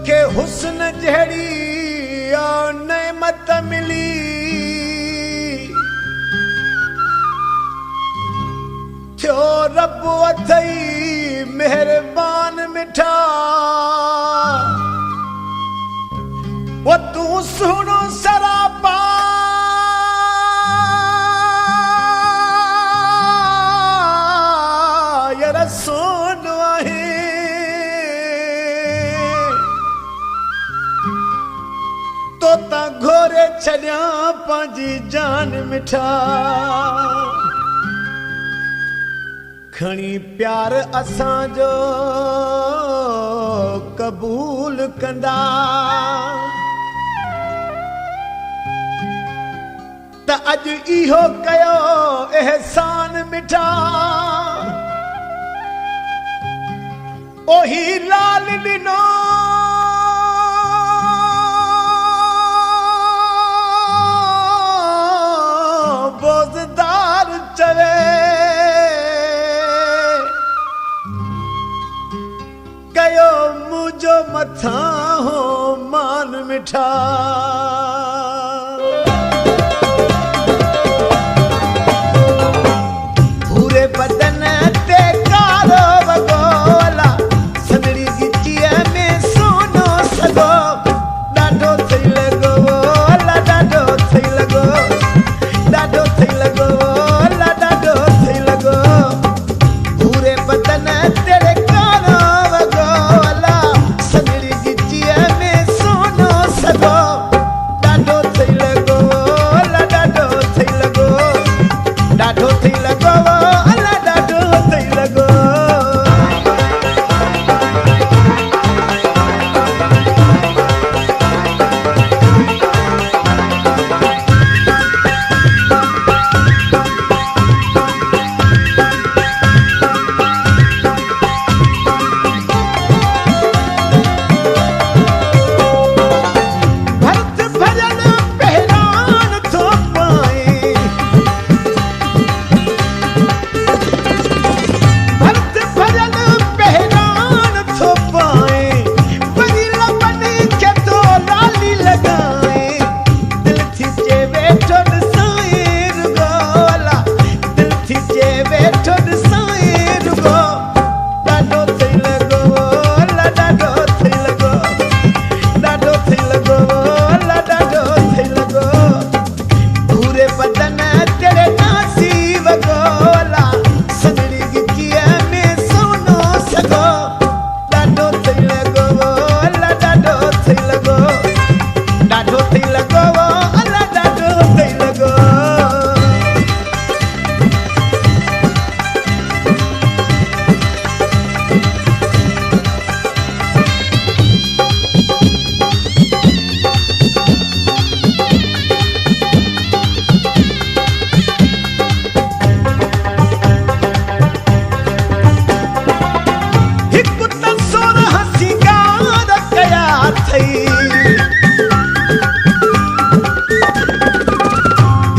तोखे हुस्न जहिड़ी नेमत मिली थियो रब अथई मेहरबान मिठा वो तू सुनो सरापा यार सोन आहे तो ता घोरे छॾिया पंहिंजी जान मिठा खणी प्यार असांजो क़बूल कंदा त अॼु इहो कयो एहसान मिठा ओही लाल ॾिनो बोज़दार चवे कयो मुझो मथा हो मान मिठा पूरे बदन ते कारो वगोला सदड़ी गिचीअ में सोनो सगो ॾाढो सही लॻो अला ॾाढो सही लॻो ॾाढो सही लॻो अला ॾाढो सही लॻो पूरे बदन तेरे कारो वगोला सदड़ी गिचीअ में सोनो सगो ॾाढो सही लॻो अला ॾाढो सही लॻो ॾाढो सही लॻो अला ॾाढो सही लॻो भरत भजन पहरान थो पाए भरत भजन पहरान थो पाए वरी लबनी खे तो लाली लगाए दिल थी जे वेठो ॾिसाए रुगोला दिल थी जे वेठो ॾिसाए रुगो ॾाढो सही लॻो अला ॾाढो सही लॻो ॾाढो सही लॻो अला ॾाढो सही लॻो पूरे बदन तेरे नासी वगोला सदड़ी गिचीअ में सोनो सगो ॾाढो सही लॻो अला ॾाढो सही लॻो ॾाढो सही लॻो अला ॾाढो सही लॻो हिकु त सोरहं सिंगार कया अथई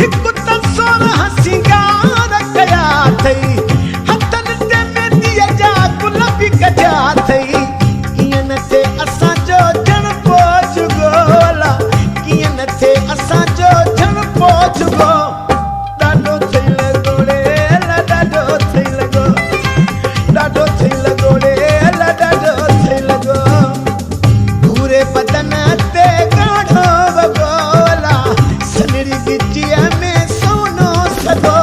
हिकु त सोरहं सिंगार कया अथई हथनि ते मेंदीअ जा गुल बि कढिया अथई कीअं न थिए असांजो ॼण पोइ जुगोला कीअं न थिए असांजो ॼण पोइ जुगो ॾाढो सही लॻो रे अला ॾाढो सही लॻो ॾाढो सही लॻो रे अला ॾाढो सही लॻो पूरे बदन ते ॻाढ़ो वगोला सदड़ी गिचीअ में सोनो सगो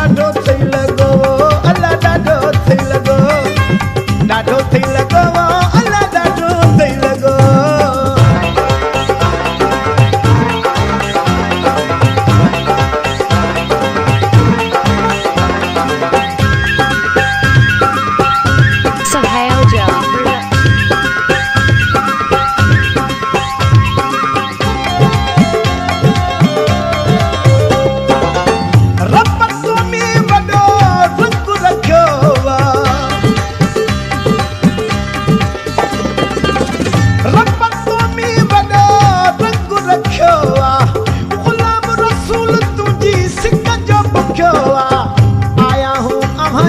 ॾाढो सही लॻो अला ॾाढो सही लॻो ॾाढो सही लॻो अला ॾाढो सही लॻो Sahaja रब तो में वॾो रंग रखियो आहे रब तो में वॾो रंग रखियो आहे गुलाम रसूल तुंहिंजी सिक जो बुखियो आहे आया हूं अव्हां